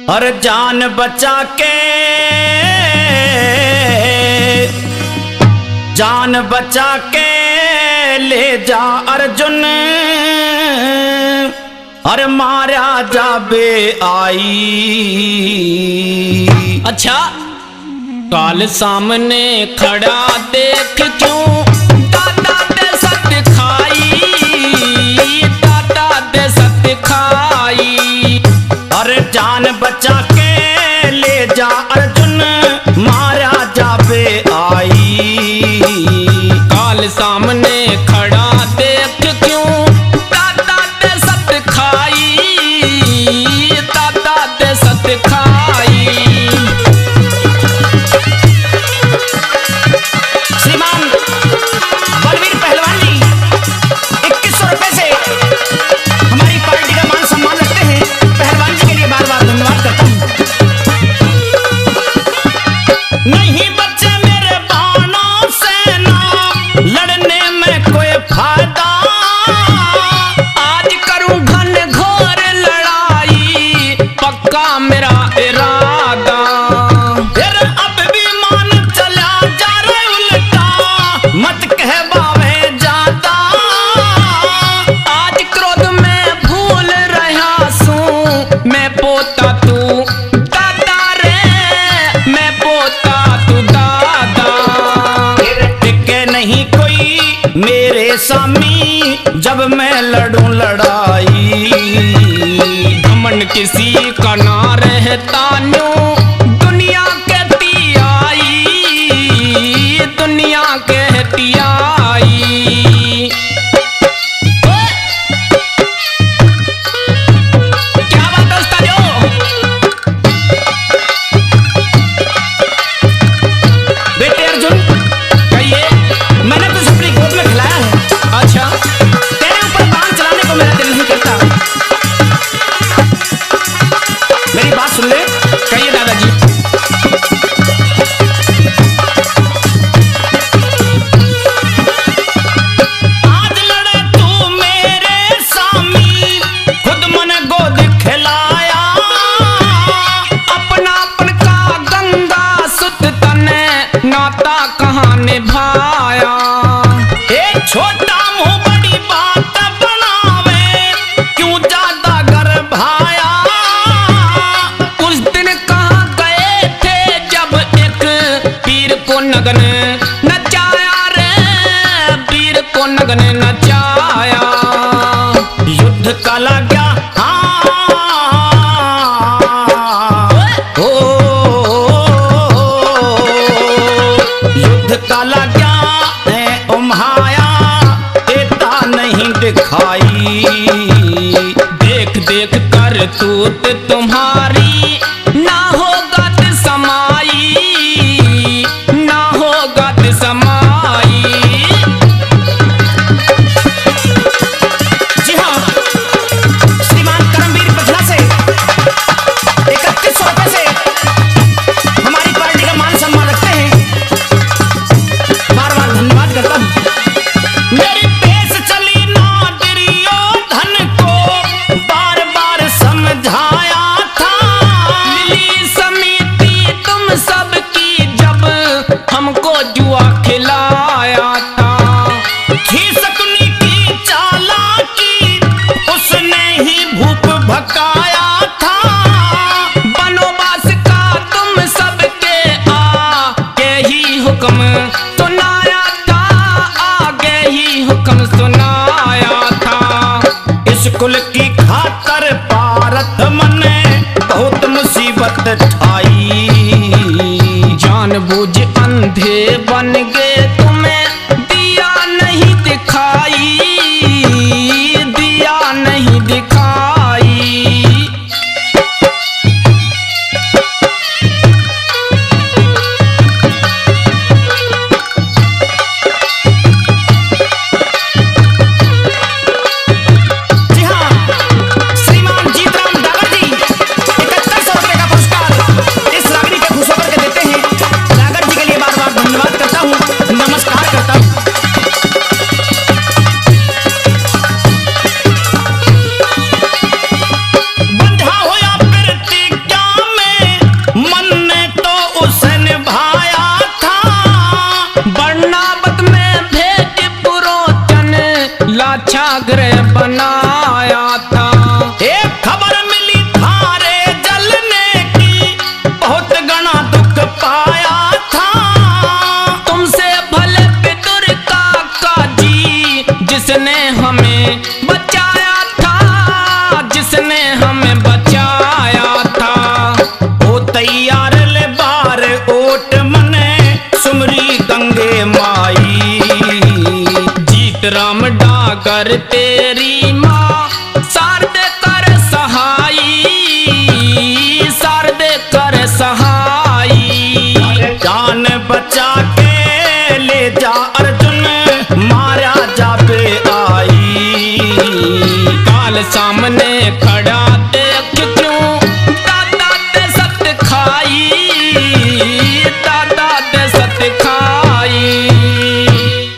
और जान बचा के ले जा अर्जुन और मारा जाबे आई। अच्छा काल सामने खड़ा देख क्यों दादा दे सत्य खाई, दादा दे सत्य खाई। और जान बचा के ले जा अर्जुन मारा जाबे आई। काल सामने खड़ा देख क्यों दादा दे सत्य खाई, दादा दे सत्य खाई। श्रीमान बलवीर पहलवान जी 2100 रुपए से हमारी पार्टी का मान सम्मान रखते हैं। पहलवान जी के लिए बार बार धन्यवाद करता हूँ। नहीं बच्चे मेरे बाणों से ना लड़ने में कोई फायदा, आज करूं घन घोर लड़ाई पक्का मेरा इरादा। फिर अब भी मान चला जा रे उल्टा मत कह बावे जाता। आज क्रोध में भूल रहा सूं मैं पोता तू दादा रे, मैं पोता तू दादा। फिर टिके नहीं कोई मेरे सामी जब मैं लड़ूं लड़ाई। घमंड किसी का ना रहता न्यूं दुनिया कहती आई, दुनिया कहती आई। क्या बात है उस्ताद? बेटे अर्जुन कहिए। मैंने तुझे अपनी गोद में खिलाया है। अच्छा तेरे ऊपर बाण चलाने को मेरा दिल नहीं करता। मेरी बात सुन ले। कहिए दादाजी। आज लड़े तू मेरे सामी खुद मन गोद खिलाया। अपनापन का गंगा सुत तने नाता कहाँ निभाया। एक छोटा मुंह बड़ी बात बनावे क्यों ज्यादा गर्भाया। उस दिन कहाँ गए थे जब एक पीर को नगन नचाया रे, पीर को नगन नचाया। युद्ध का लगा युद्ध का लगा उम्हाया एता नहीं दिखाई। देख देख कर तूत तुम्हारी ना होगा समाई, ना होगा समाई। जी हाँ श्रीमान करमवीर पथला से 3100 रुपए से हमारी पार्टी का मान सम्मान रखते हैं। बार बार धन्यवाद करता हूँ। मेरी पेश चली ना दुर्योधन को बार बार समझाया था। मिली समिति तुम सबकी जब हमको जुआ खिलाया था। थी शकुनी की चालाकी उसने ही भूप भकाया था। बनोबास का तुम सबके आगे ही हुक्म सुनाया था, आगे ही हुक्म सुनाया था। इस कुल की खातर पारत मने बहुत मुसीबत ठाई। जानबूझ अंधे बन गए तुम्हें दिया नहीं दिखाई, दिया नहीं दिखाई। जी हाँ श्रीमान जीतराम डागर जी 7100 रुपए का पुरस्कार इस रागिनी के खुश होकर के देते हैं। डागर जी के लिए बार बार धन्यवाद करता हूँ। ग्रह बनाया था। एक खबर मिली थारे जलने की, बहुत गणा दुख पाया था। तुमसे भले पितुर काका जी, जिसने हमें बचाया था, जिसने हमें बचाया था। ओ तैयार ले बार ओट मने, सुमरी गंगे माई। जीत राम डागर तेरी माँ, शारद कर सहाई, शारद कर सहाई। जान बचा के ले जा अर्जुन, मारा जाबे आई। काल सामने खड़ा